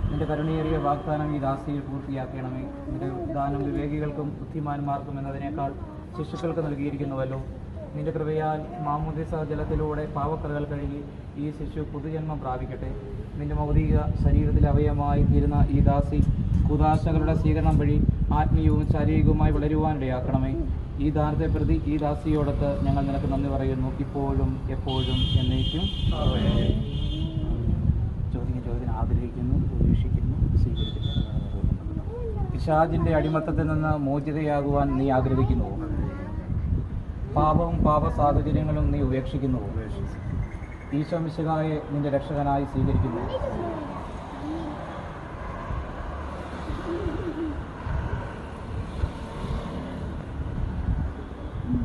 നിന്റെ കരുണയേറിയ വാഗ്ദാനം ഈ ദാസിയിൽ പൂർത്തിയാക്കണമേ. നിന്റെ ദാനം വിവേകികൾക്കും ബുദ്ധിമാന്മാർക്കും എന്നതിനേക്കാൾ ശിശുക്കൾക്ക് നൽകിയിരിക്കുന്നുവല്ലോ. നിന്റെ കൃപയാൽ മാമോദിസ ജലത്തിലൂടെ പാവക്കറകൾ കഴുകി ഈ ശിശു പുതുജന്മം പ്രാപിക്കട്ടെ. നിന്റെ ഭൗതിക ശരീരത്തിൽ അവയവമായി തീരുന്ന ഈ ദാസി കുദാശകളുടെ സ്വീകരണം വഴി ആത്മീയവും ശാരീരികവുമായി വളരുവാനിടയാക്കണമേ. ഈ ദാനത്തെ പ്രതി ഈ ദാസിയോടൊത്ത് ഞങ്ങൾ നിനക്ക് നന്ദി പറയുന്നു, ഇപ്പോഴും എപ്പോഴും എന്നേക്കും. ചോദ്യം ആഗ്രഹിക്കുന്നു, ഉപേക്ഷിക്കുന്നു, സ്വീകരിക്കുന്നു. പിശാചിന്റെ അടിമത്തത്തിൽ നിന്ന് മോചിതയാകുവാൻ നീ ആഗ്രഹിക്കുന്നു. പാപവും പാപ സാഹചര്യങ്ങളും നീ ഉപേക്ഷിക്കുന്നു. ഈശോ മിശിഹായെ നിന്റെ രക്ഷകനായി സ്വീകരിക്കുന്നു.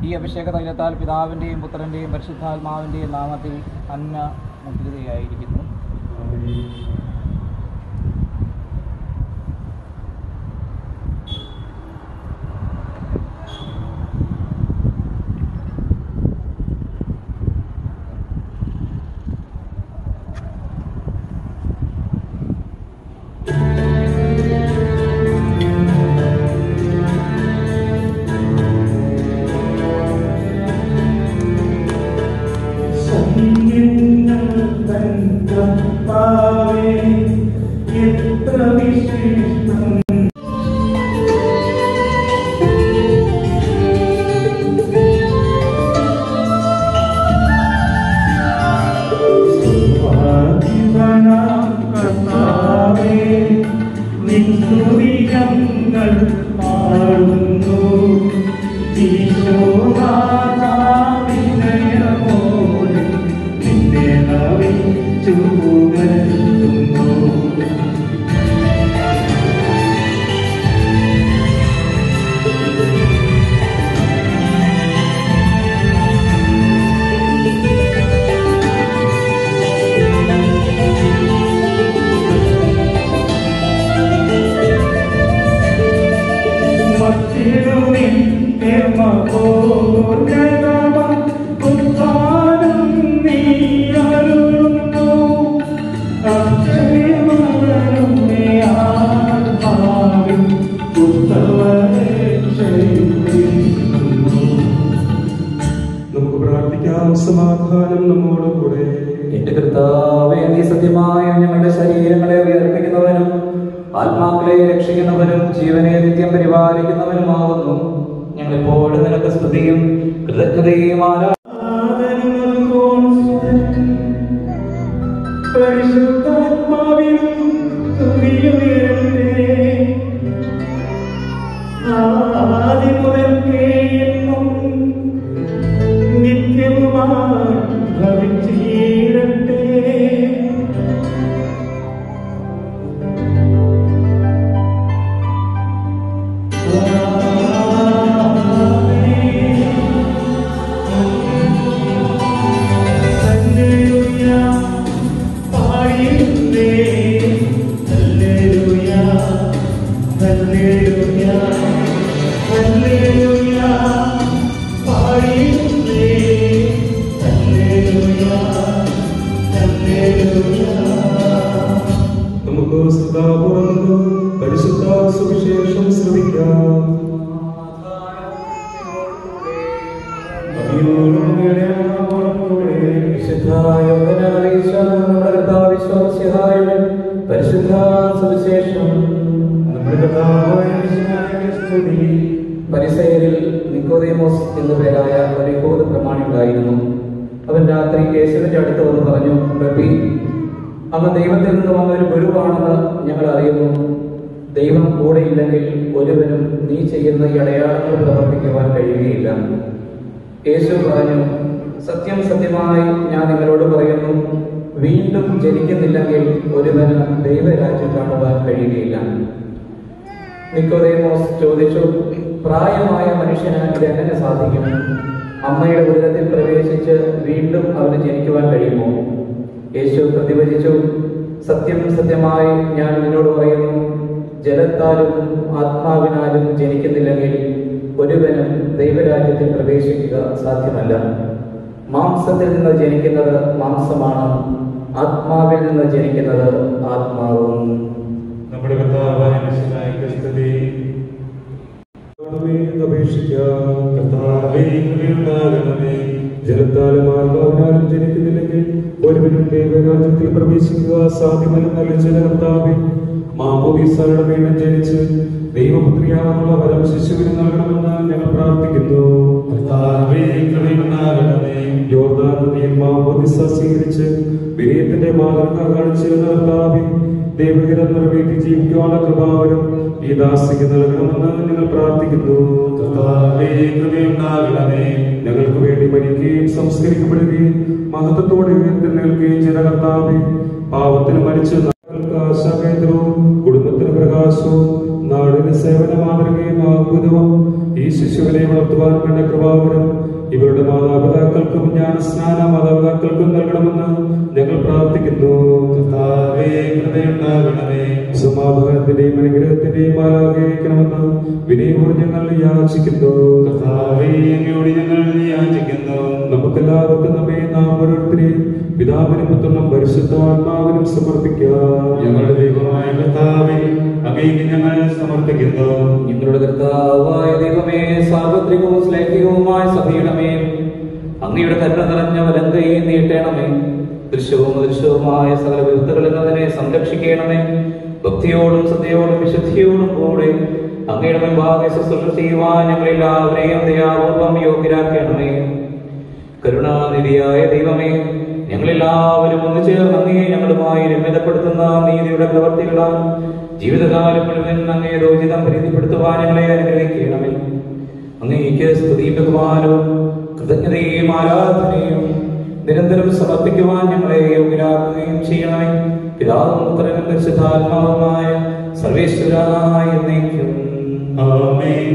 ഈ അഭിഷേക തൈലത്താൽ പിതാവിൻ്റെയും പുത്രൻ്റെയും പരിശുദ്ധാത്മാവിൻ്റെയും നാമത്തിൽ അന്ന മുദ്രിതയായിരിക്കുന്നു. സമാധാനം നമ്മോടുകൂടെ. എന്റെ കർത്താവേ, നീ സത്യമായും ഞങ്ങളുടെ ശരീരങ്ങളെ ഉയർപ്പിക്കുന്നവനും ആത്മാക്കളെ രക്ഷിക്കുന്നവനും ജീവനെ നിത്യം പരിപാലിക്കുന്നവനുമാവുന്നു. ഞങ്ങളെപ്പോഴും നിനക്ക് സ്തുതിയും കൃതജ്ഞതയും നിത്യവുമായി ഭവിച്ചു പരിശുദ്ധ സുവിശേഷം. പരിസയരിൽ നിക്കോദേമോസ് എന്നു പേരായ ഒരു യഹൂദ പ്രമാണി ഉണ്ടായിരുന്നു. അവൻ രാത്രി യേശുവിന്റെ അടുത്ത് വന്ന് പറഞ്ഞു, റബ്ബി, അങ്ങ് ദൈവത്തിൽ നിന്ന് വന്ന ഒരു ഗുരുവാണെന്ന് ഞങ്ങൾ അറിയുന്നു. ദൈവം കൂടെ ഇല്ലെങ്കിൽ ഒരുവനും നീ ചെയ്യുന്ന ഈ അടയാളങ്ങൾ പ്രവർത്തിക്കുവാൻ കഴിയുകയില്ല. യേശു പറഞ്ഞു, സത്യം സത്യമായി ഞാൻ നിങ്ങളോട് പറയുന്നു, വീണ്ടും ജനിക്കുന്നില്ലെങ്കിൽ ഒരുവന് ദൈവരാജ്യം കാണുവാൻ കഴിയുകയില്ല. നിക്കോദേമോസ് ചോദിച്ചു, പ്രായമായ മനുഷ്യന് ഇതെങ്ങനെ സാധിക്കും? അമ്മയുടെ ഉദരത്തിൽ പ്രവേശിച്ച് വീണ്ടും അവന് ജനിക്കുവാൻ കഴിയുമോ? യേശു പ്രതിവചിച്ചു, സത്യം സത്യമായി ഞാൻ നിന്നോട് പറയുന്നു, ജലത്താലും ആത്മാവിനാലും ജനിക്കുന്നില്ലെങ്കിൽ ഒരുവനും ദൈവരാജ്യത്തിൽ പ്രവേശിക്കുക സാധ്യമല്ല. മാംസത്തിൽ നിന്ന് ജനിക്കുന്നത് മാംസമാണ്, ആത്മാവിൽ നിന്ന് ജനിക്കുന്നത് ആത്മാവും. നമ്മുടെ കർത്താവായ മിശിഹായ്ക്ക് സ്തുതി. ജലത്താലും ആത്മാവിനാലും ജനിക്കുന്നില്ലെങ്കിൽ ഒരുവനും ദൈവരാജ്യത്തിൽ പ്രവേശിക്കുക സാധ്യമല്ലെന്നല്ല ചില കർത്താവേ, മാമോദീസായുടെ വീണ്ടും ജനിച്ച് ദൈവപുത്രിയാകുന്ന വരം ശിശുവിന് നൽകണമെന്ന് ഞങ്ങൾ പ്രാർത്ഥിക്കുന്നു. യോർദാൻ നദിയിൽ മാമോദീസ സ്വീകരിച്ച് വിനയത്തിന്റെ മാതൃക കാണിച്ചിരുന്ന കർത്താവേ, ദൈവഹിതം നിറവേറ്റി ജീവിക്കുവാനുള്ള കൃപാവരം ഈ ദാസിക്ക് നൽകണമെന്ന് ഞങ്ങൾ പ്രാർത്ഥിക്കുന്നു. ഞങ്ങൾക്ക് വേണ്ടി മരിക്കുകയും സംസ്കരിക്കപ്പെടുകയും മഹത്വത്തോടെ ഉയർത്തെഴുന്നേൽക്കുകയും ചെയ്ത കർത്താവേ, പാവത്തിന് മരിച്ച ആശാകേന്ദ്രവും കുടുംബത്തിന് പ്രകാശവും നാടിന് സേവന മാതൃകയും അത്ഭുതവും ഈ ശിശുവിനെ വളർത്തുവാൻ വേണ്ട കൃപാവരം ഇവരുടെ മാതാപിതാക്കൾക്കും ജ്ഞാനസ്നാന മാതാപിതാക്കൾക്കും നൽകണമെന്ന് ഞങ്ങൾ പ്രാർത്ഥിക്കുന്നു. സമാധാനത്തിന്റെയും അനുഗ്രഹത്തിന്റെയും മാലാകേക്കണമെന്ന് വിനയപൂർവ്വം ഞങ്ങൾ യാചിക്കുന്നു. നമുക്കെല്ലാവർക്കും നമ്മെ നാം ഓരോരുത്തരെയും പിതാവിനും പുത്രനും പരിശുദ്ധാത്മാവിനും സമർപ്പിക്കാം. ഞങ്ങളുടെ ദൈവമായ കർത്താവേ, അങ്ങേക്ക് ഞങ്ങൾ സമർപ്പിക്കുന്നു. ഞങ്ങളുടെ കർത്താവായ ദൈവമേ, സാർവത്രികവും സ്നേഹികവുമായ സഭയുടെ മേൽ അങ്ങയുടെ കരുണ നിറഞ്ഞ വലങ്കൈ നീട്ടണമേ. ദൃശ്യവും അദൃശ്യവുമായ സകല വിപത്തുകളിൽ അതിനെ സംരക്ഷിക്കണമേ. ഭക്തിയോടും സത്യയോടും വിശുദ്ധിയോടും കൂടെ അങ്ങയുടെ മുൻപാകെ ശുശ്രൂഷ ചെയ്യുവാൻ ഞങ്ങളെല്ലാവരെയും ദയാപൂർവം യോഗ്യരാക്കണമേ. കരുണാനിധിയായ ദൈവമേ, ഞങ്ങളെല്ലാവരും ഒന്നു ചേർന്ന് അങ്ങയെ ഞങ്ങളുമായി രമ്യതപ്പെടുത്തുന്ന നീതിയുടെ പ്രവർത്തികളാൽ ജീവിതകാലം മുഴുവൻ അങ്ങയെ രോചിതം പ്രീതിപ്പെടുത്തുവാൻ ഞങ്ങളെ അനുഗ്രഹിക്കണമേ. അങ്ങേക്ക് സ്തുതിയും ബഹുമാനവും കൃതജ്ഞതയും ആരാധനയും നിരന്തരം സമർപ്പിക്കുവാൻ ഞങ്ങളെ യോഗ്യരാക്കുകയും ചെയ്യണമേ. പിതാവും പുത്രനും പരിശുദ്ധാത്മാവുമായ സർവേശ്വരായ എന്നേക്കും ആമേൻ.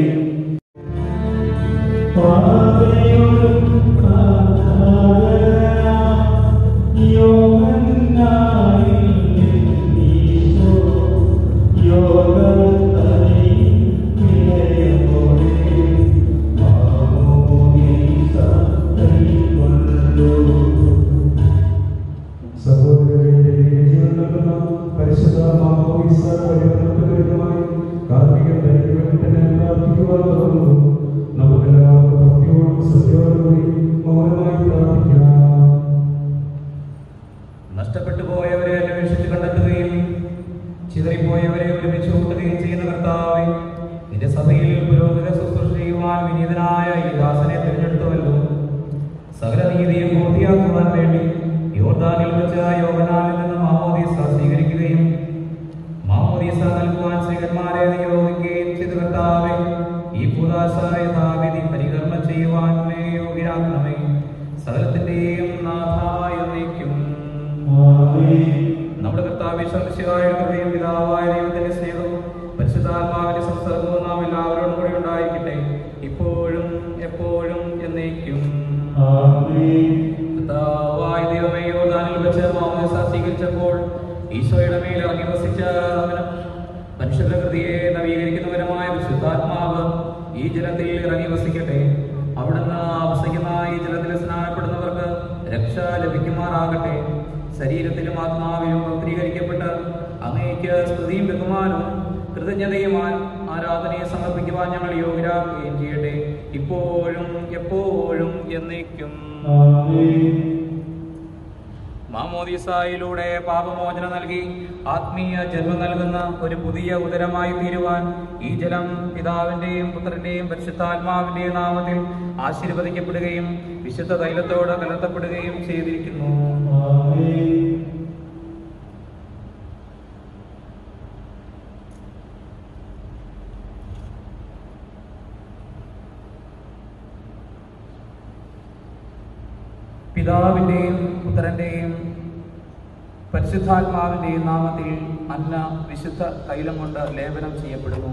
നഷ്ടപ്പെട്ടു പോയവരെ അന്വേഷിച്ച് കണ്ടെത്തുകയും ചിതറിപ്പോയവരെ ഒരുമിച്ച് കൂട്ടുകയും ചെയ്യുന്ന കർത്താവേ, നിന്റെ സഭയിൽ പുരോഹിത ശുശ്രൂഷ ചെയ്യുവാൻ വിനീതനായ ഈ ദാസനെ തിരഞ്ഞെടുത്തുവല്ലോ. സകല നീതിയും പൂർത്തിയാക്കുവാൻ വേണ്ടി യോർദാനിൽ വെച്ച യോഹന്നാനിൽ നിന്ന് മാമോദീസ സ്വീകരിക്കുകയും മാമോദീസ നൽകുവാൻ സ്ത്രീകന്മാരെ നിയോഗിക്കുകയും ചെയ്ത കർത്താവേ, ഈ പുദാസായ ദാവീദ് പരികർമ്മം ചെയ്യുവാൻ യോഗ്യരാക്കണമേ. സകലത്തിന്റെയും നാഥായ എന്നേക്കും. നമ്മുടെ കർത്താവേ, സർവ്വശക്തനായ കൃപയും പിതാവായ ദൈവത്തിന്റെ സ്നേഹവും പരിശുദ്ധാത്മാവിന്റെ സംസർഗവും നാം എല്ലാവരോടും കൂടി ഉണ്ടായിരിക്കട്ടെ, ഇപ്പോഴും എപ്പോഴും എന്നേക്കും. കർത്താവായ ദൈവമേ, യോർദാനിൽ വെച്ച് മാമോദീസ സ്വീകരിച്ചപ്പോൾ ഈശോയുടെ മേൽ ഇറങ്ങി വസിച്ച മനുഷ്യപ്രകൃതിയെ നവീകരിക്കുന്നവരുമായ വിശുദ്ധാത്മാവ് ഈ ജലത്തിൽ ഇറങ്ങി വസിക്കട്ടെ. അവിടുന്ന് വസിക്കുന്ന ഈ ജലത്തിൽ സ്നാനപ്പെടുന്നവർക്ക് രക്ഷ ലഭിക്കുമാറാകട്ടെ. ശരീരത്തിലും ആത്മാവിലും പൗത്രീകരിക്കപ്പെട്ട് അങ്ങേക്ക് സ്തുതിയും ബഹുമാനവും കൃതജ്ഞതയും ആരാധനയെ സമർപ്പിക്കുവാൻ ഞങ്ങൾ യോഗ്യരാക്കുകയും ചെയ്യട്ടെ, ഇപ്പോഴും എപ്പോഴും എന്നേക്കും. മാമോദീസായിലൂടെ പാപമോചനം നൽകി ആത്മീയ ജന്മം നൽകുന്ന ഒരു പുതിയ ഉദരമായി തീരുവാൻ ഈ ജലം പിതാവിന്റെയും പുത്രന്റെയും പരിശുദ്ധാത്മാവിന്റെയും നാമത്തിൽ ആശീർവദിക്കപ്പെടുകയും വിശുദ്ധ തൈലത്തോട് കലർത്തപ്പെടുകയും ചെയ്തിരിക്കുന്നു. പിതാവിന്റെയും പുത്രന്റെയും പരിശുദ്ധാത്മാവിന്റെയും നാമത്തിൽ അന്ന വിശുദ്ധ തൈലം കൊണ്ട് ലേപനം ചെയ്യപ്പെടുന്നു.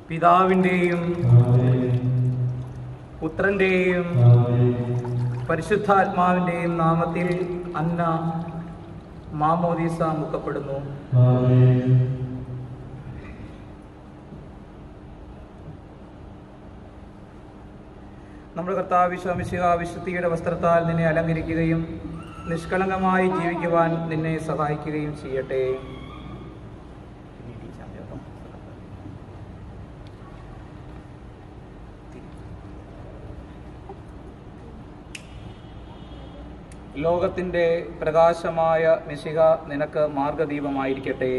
പിതാവിന്റെയും പുത്രന്റെയും പരിശുദ്ധാത്മാവിന്റെയും നാമത്തിൽ അന്ന മാമോദീസ മുക്കപ്പെടുന്നു. നമ്മുടെ കർത്താവ് ഈശോ മിശിഹാ വിശുദ്ധിയുടെ വസ്ത്രത്താൽ നിന്നെ അലങ്കരിക്കുകയും നിഷ്കളങ്കമായി ജീവിക്കുവാൻ നിന്നെ സഹായിക്കുകയും ചെയ്യട്ടെ. ലോകത്തിന്റെ പ്രകാശമായ മിശിഹ നിനക്ക് മാർഗദീപമായിരിക്കട്ടെ.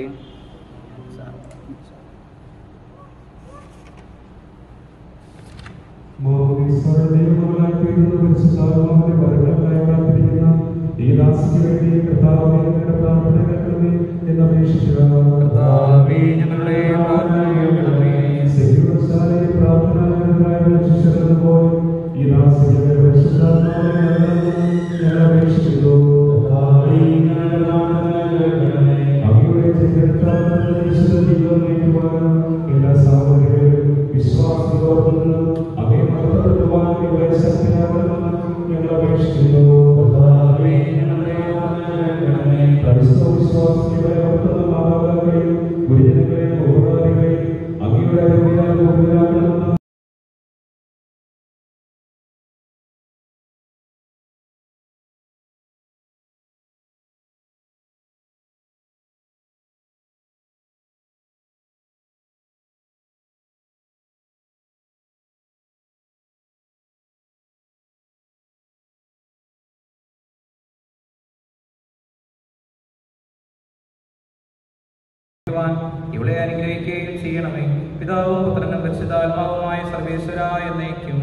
ഇവളെ അനുഗ്രഹിക്കുകയും ചെയ്യണമേ. പിതാവും പുത്രനും പരിശുദ്ധാത്മാവുമായ സർവേശ്വര എന്നേക്കും.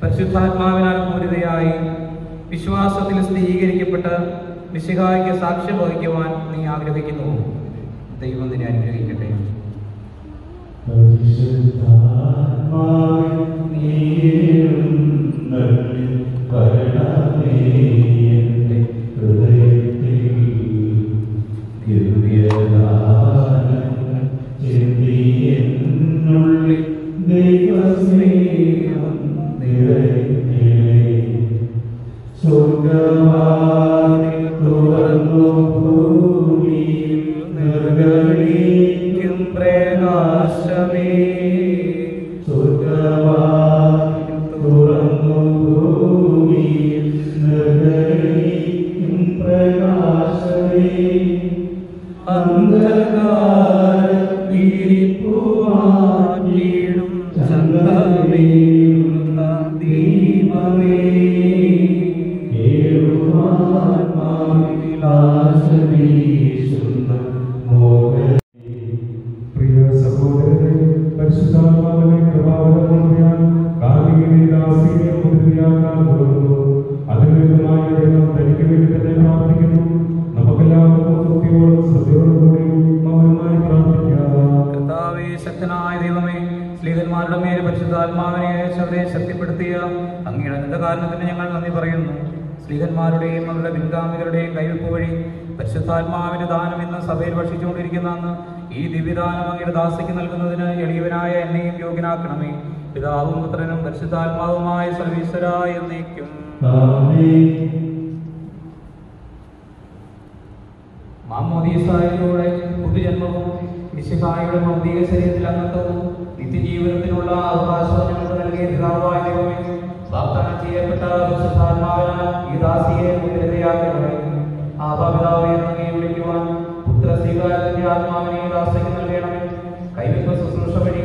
പരിശുദ്ധാത്മാവിനാൽ പൂരിതയായി വിശ്വാസത്തിൽ സ്ഥിരീകരിക്കപ്പെട്ട് മിശിഹായ്ക്ക് സാക്ഷ്യം വഹിക്കുവാൻ നീ ആഗ്രഹിക്കുന്നു. ദൈവം നിന്നെ അനുഗ്രഹിക്കട്ടെ. സ്ത്രീഹന്മാരുടെയും അവരുടെ പിൻഗാമികളുടെയും കൈവെപ്പ് വഴി പരിശുദ്ധാത്മാവിന്റെ ദാനം ഇന്ന് സഭയിൽ ഭക്ഷിച്ചുകൊണ്ടിരിക്കുന്ന ഈ ദിവ്യദാനം അങ്ങയുടെ ദാസിക്ക് നൽകുന്നതിന് എളിയവനായ എന്നെയും യോഗ്യനാക്കണമേ. പിതാവും പുത്രനും പരിശുദ്ധാത്മാവുമായ സർവീശ്വര എന്നേക്കും. മാമോദീസായിലൂടെ പുതുജന്മവും മിശിഹായുടെ ഭൗതിക ശരീരത്തിൽ അംഗത്വവും നിത്യജീവനത്തിനുള്ള അവകാശവും ഞങ്ങൾക്ക് നൽകിയ പിതാവായ ദൈവമേ, വാഗ്ദാനം ചെയ്യപ്പെട്ട പരിശുദ്ധാത്മാവിനാൽ ഈ ദാസിയെ മുദ്രതയാക്കണമേ. ആബാപിതാവേ എന്ന് വിളിക്കുവാൻ പുത്രസ്വീകാരത്തിന്റെ ആത്മാവിനെ ഈ ദാസിക്ക് നൽകണമേ. കൈവെപ്പ് ശുശ്രൂഷ വഴി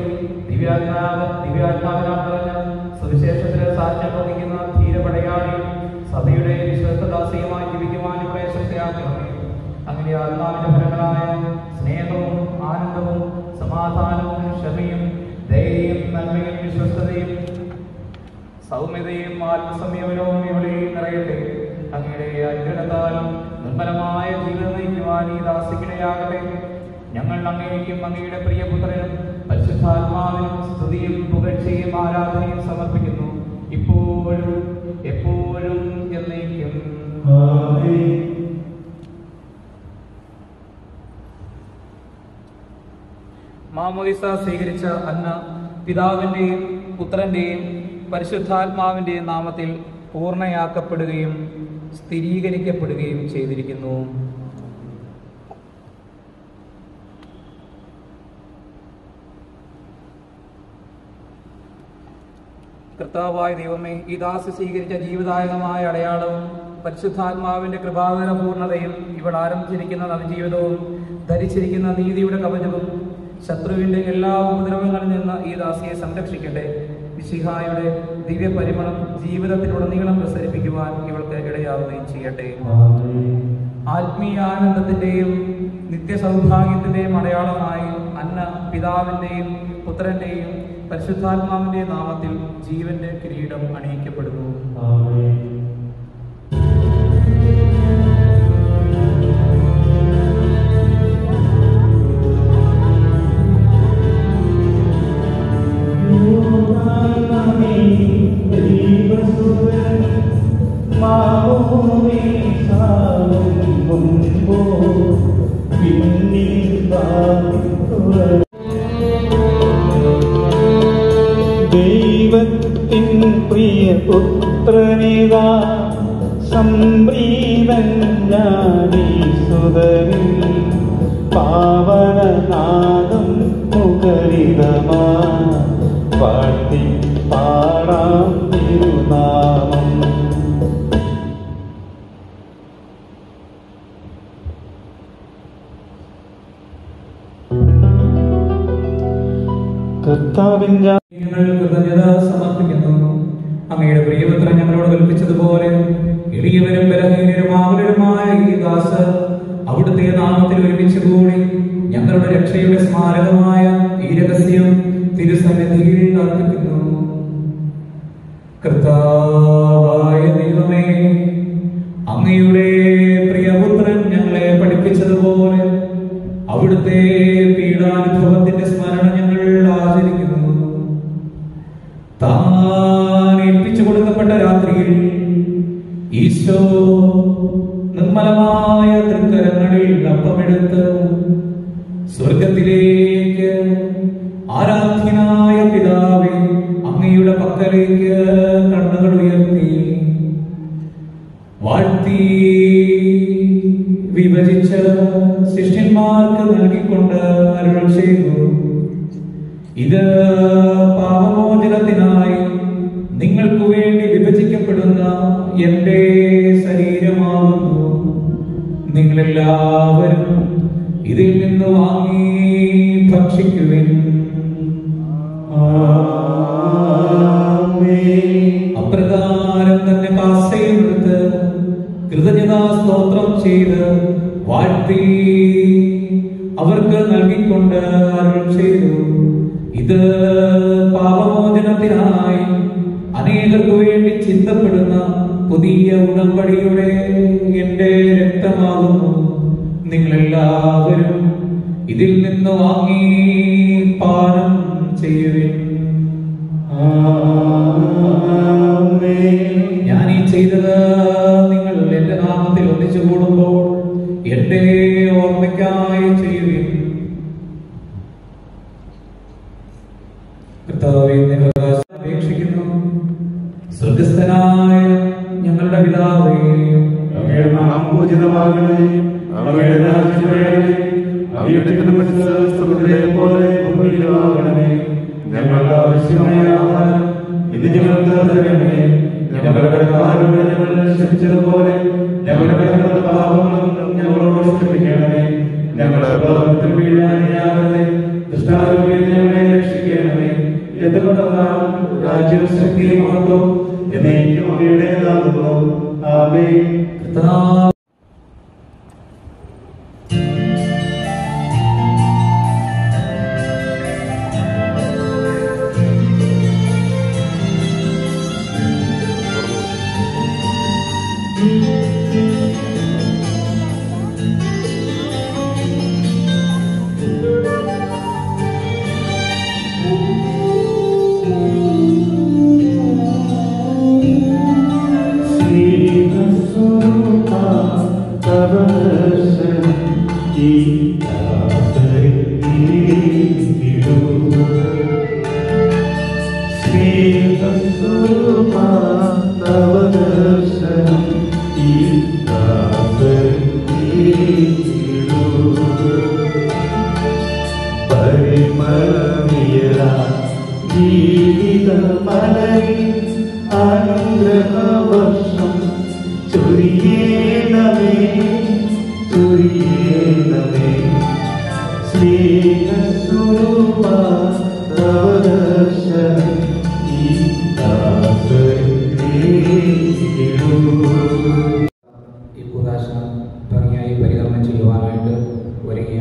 ദിവ്യാത്മാവിനാൽ നിറഞ്ഞ സുവിശേഷത്തിന് സാക്ഷ്യം വഹിക്കുന്ന ധീരപടയാളി സഭയുടെ വിശ്വസ്തദാസിയുമായി ജീവിക്കുവാൻ ഇവിടെ ശക്തിയാക്കണമേ. അങ്ങനെ ആത്മാവിന്റെ ഫലങ്ങളായ സ്നേഹവും ആനന്ദവും സമാധാനവും ക്ഷമയും ധൈര്യവും നന്മയും വിശ്വസ്തതയും സൗമ്യതയും ആത്മസംയമനവും ഇവിടെ നിറയട്ടെ. അങ്ങയുടെ അനുഗ്രഹത്താലും നിർമ്മലമായ ജീവിതം നയിക്കുവാൻ ഈ ദാസിക്കിടയാകട്ടെ. ഞങ്ങൾ അങ്ങേക്കും അങ്ങയുടെ പ്രിയപുത്രനും പരിശുദ്ധാത്മാവിനും സ്തുതിയും പുകഴ്ചയും ആരാധനയും സമർപ്പിക്കുന്നു, ഇപ്പോഴും എപ്പോഴും എന്നേക്കും. മാമോദിസ സ്വീകരിച്ച അന്ന പിതാവിന്റെയും പുത്രന്റെയും പരിശുദ്ധാത്മാവിന്റെയും നാമത്തിൽ പൂർണ്ണയാക്കപ്പെടുകയും സ്ഥിരീകരിക്കപ്പെടുകയും ചെയ്തിരിക്കുന്നു. കർത്താവായ ദൈവമേ, ഈ ദാസി സ്വീകരിച്ച ജീവദായകമായ അടയാളവും പരിശുദ്ധാത്മാവിന്റെ കൃപാകര പൂർണ്ണതയും ഇവൾ ആരംഭിച്ചിരിക്കുന്ന നവജീവിതവും ധരിച്ചിരിക്കുന്ന നീതിയുടെ കവചവും ശത്രുവിന്റെ എല്ലാ ഉപദ്രവങ്ങളിൽ നിന്ന് ഈ ദാസിയെ സംരക്ഷിക്കട്ടെ. മിശിഹായുടെ ദിവ്യ പരിമളം ജീവിതത്തിലുടനീളം പ്രസരിപ്പിക്കുവാൻ ഇവൾക്ക് ഇടയാവുകയും ചെയ്യട്ടെ. ആത്മീയ ആനന്ദത്തിന്റെയും നിത്യസൗഭാഗ്യത്തിന്റെയും അടയാളമായി അന്ന പിതാവിന്റെയും പുത്രന്റെയും പരിശുദ്ധാത്മാവിന്റെ നാമത്തിൽ ജീവന്റെ കിരീടം അണിയിക്കപ്പെടുന്നു. ദൈവത്തിൻ പ്രിയ പുത്രനിതാ സംപ്രീതൻ ഞാനീസുതനിൽ പാവനനാദം മുഖരിതമാ പാട്ടി പാടാം തിരുനാമം. കർത്താവിന്റെ കൃതജ്ഞത സമർപ്പിക്കുന്നു. അങ്ങയുടെ പ്രിയപുത്രൻ ഞങ്ങളോട് കൽപ്പിച്ചതുപോലെ എളിയവരും ബലഹീനരുമാവരുമായ ഈ ദാസ് അവിടുത്തെ നാമത്തിൽ ഒരുമിച്ച് കൂടി ഞങ്ങളുടെ രക്ഷയുടെ സ്മാരകമായ ഈ രഹസ്യം തിരുസന്നിധിയിൽ അർപ്പിക്കുന്നു. കർത്താവായ ദൈവമേ, അങ്ങയുടെ പ്രിയപുത്രൻ ഞങ്ങളെ പഠിപ്പിച്ചതുപോലെ അവിടുത്തെ പീഡാനുഭവത്തിന്റെ സ്മരണ ഞങ്ങൾ ആചരിക്കുന്നു. താൻ ഏൽപ്പിച്ചു കൊടുക്കപ്പെട്ട രാത്രിയിൽ ഈശോ നിർമ്മലമായ തൃക്കരങ്ങളിൽ അപ്പമെടുത്ത് സ്വർഗത്തിലേക്ക് ആരാധ്യനായ പിതാവേ അങ്ങയുടെ പക്കലേക്ക് കണ്ണുകൾ ഉയർത്തി വാഴ്ത്തി വിഭജിച്ച് ശിഷ്യന്മാർക്ക് നൽകിക്കൊണ്ട് അരുൾ ചെയ്തു, ഇത് പാപമോചനത്തിനായി നിങ്ങൾക്ക് വേണ്ടി വിഭജിക്കപ്പെടുന്ന എന്റെ ശരീരമാകുന്നു. നിങ്ങളെല്ലാവരും ഇതിൽ നിന്ന് വാങ്ങി ഭക്ഷിക്കുവിൻ. അപ്രകാരം തന്നെ കാസയെടുത്ത് കൃതജ്ഞതാ സ്തോത്രം ചെയ്ത് വാഴ്ത്തി അവർക്ക് നൽകിക്കൊണ്ട് അരുൾ ചെയ്തു, ഇത് പാപമോചനത്തിനായി അനേകർക്ക് വേണ്ടി ചിന്തപ്പെടുന്ന പുതിയ ഉടമ്പടിയുടെ എന്റെ രക്തമാകുന്നു. നിങ്ങളെല്ലാവരും ഇതിൽ നിന്ന് വാങ്ങി പാനം ചെയ്യുവിൻ. ഞാൻ ഈ ചെയ്തത് നിങ്ങൾ എന്റെ നാമത്തിൽ ഒന്നിച്ചു കൂടുമ്പോൾ എന്റെ ഓർമ്മയ്ക്കായി ചെയ്യുവിൻ. കർത്താവേ, അപേക്ഷിക്കുന്നു. സ്വർഗസ്ഥനായ കടക്കാരോട് ഞങ്ങൾ ക്ഷമിച്ചതുപോലെ ഞങ്ങളുടെ പാപങ്ങളും ഞങ്ങളോട് ക്ഷമിക്കണമേ. ഞങ്ങളുടെ പാപത്തിൽ വീഴാനിയാകട്ടെ, ദുഷ്ടാരൂപിയിൽ ഞങ്ങളെ രക്ഷിക്കണമേ. എന്തുകൊണ്ടെന്നാൽ രാജ്യവും ശക്തിയും മഹത്വവും എന്നേക്കും അങ്ങയുടേതാകുന്നു. ആമേൻ. ഭംഗിയായി പരികർമ്മം ചെയ്യുവാനായിട്ട് ഒരുക്കിയ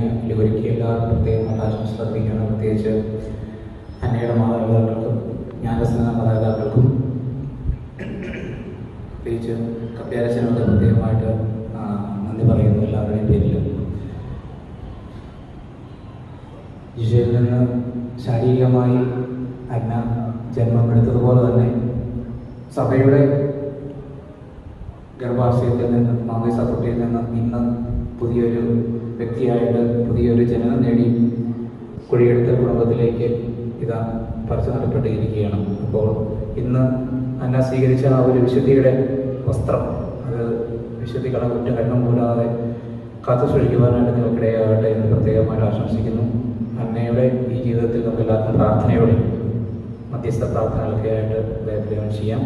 എല്ലാവരും പ്രത്യേകമായിട്ട് ആശംസ അർപ്പിക്കുകയാണ്. പ്രത്യേകിച്ച് അന്നയുടെ മാതാപിതാക്കൾക്കും ജ്ഞാനസ്നേഹ മാതാപിതാക്കൾക്കും പ്രത്യേകിച്ച് കപ്പ്യാരച്ചനൊക്കെ പ്രത്യേകമായിട്ട് നന്ദി പറയുന്നു എല്ലാവരുടെയും പേരിൽ. ജിഷയിൽ നിന്ന് ശാരീരികമായി അന്ന ജന്മമെടുത്തതുപോലെ തന്നെ സഭയുടെ ഗർഭാശയത്തിൽ നിന്ന് മാമോദീസ തൊട്ടിയിൽ നിന്ന് ഇന്ന് പുതിയൊരു വ്യക്തിയായിട്ട് പുതിയൊരു ജനനം നേടി കുഴിയെടുത്ത കുടുംബത്തിലേക്ക് ഇതാ പറിച്ചു നടപ്പെട്ടിരിക്കുകയാണ്. അപ്പോൾ ഇന്ന് അന്ന സ്വീകരിച്ച ആ ഒരു വിശുദ്ധിയുടെ വസ്ത്രം അത് വിശുദ്ധി കളകുറ്റം കണ്ണം കൂടാതെ കാത്തു സൂക്ഷിക്കുവാനായിട്ട് നിങ്ങൾക്കിടയാകട്ടെ എന്ന് പ്രത്യേകമായിട്ട് ആശംസിക്കുന്നു. അന്നയുടെ ഈ ജീവിതത്തിൽ നമുക്ക് എല്ലാവർക്കും പ്രാർത്ഥനയോടെ മധ്യസ്ഥ പ്രാർത്ഥനകളൊക്കെ ആയിട്ട് ദൈവം ചെയ്യാം.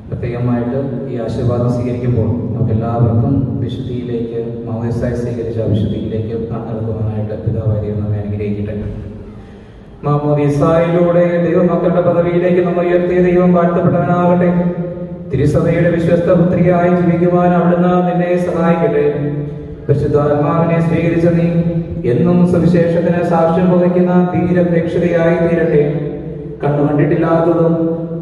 പ്രത്യേകമായിട്ട് ഈ ആശീർവാദം സ്വീകരിക്കുമ്പോൾ നമുക്ക് എല്ലാവർക്കും വിശുദ്ധിയിലേക്ക് മാമോദീസായി സ്വീകരിച്ച വിശുദ്ധിയിലേക്ക് നടക്കുവാനായിട്ട് പിതാവായ ദൈവം നമ്മെ അനുഗ്രഹിക്കട്ടെ. മാമോദീസായിലൂടെ ദൈവമക്കളുടെ പദവിയിലേക്ക് നമ്മൾ ഉയർത്തിയ ദൈവം വാഴ്ത്തപ്പെട്ടവനാകട്ടെ. തിരുസഭയുടെ വിശ്വസ്ത പുത്രിയായി ജീവിക്കുവാൻ അവിടുന്ന് നിന്നെ സഹായിക്കട്ടെ. പരിശുദ്ധാത്മാവിനെ സ്വീകരിച്ച നീ എന്നും സുവിശേഷത്തിന് സാക്ഷ്യം വഹിക്കുന്ന ധീരപ്രേക്ഷതയായി തീരട്ടെ. കണ്ടുകണ്ടിട്ടില്ലാത്തതും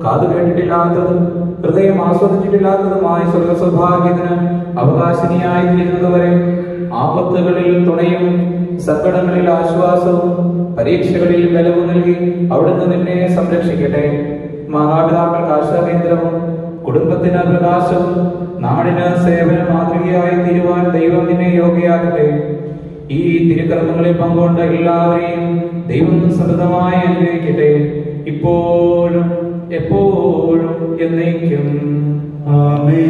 കാതു കേട്ടിട്ടില്ലാത്തതും ഹൃദയം ആസ്വദിച്ചിട്ടില്ലാത്തതുമായ സ്വർഗ സൗഭാഗ്യത്തിന് അവകാശിനിയായി തീരുന്നതുവരെ ആപത്തുകളിൽ തുണയും സങ്കടങ്ങളിൽ ആശ്വാസവും പരീക്ഷകളിൽ ബലവും നൽകി അവിടുന്ന് നിന്നെ സംരക്ഷിക്കട്ടെ. മാതാപിതാക്കൾക്ക് ആശ്രയകേന്ദ്രവും കുടുംബത്തിന് പ്രകാശവും നാടിന് സേവന മാതൃകയായി തീരുവാൻ ദൈവം നിന്നെ യോഗ്യയാക്കട്ടെ. ഈ തിരുക്കർമ്മങ്ങളിൽ പങ്കുകൊണ്ട് എല്ലാവരെയും ദൈവം സമൃദ്ധമായി അനുഗ്രഹിക്കട്ടെ, ഇപ്പോഴും എപ്പോഴും എന്നേക്കും. ആമേൻ.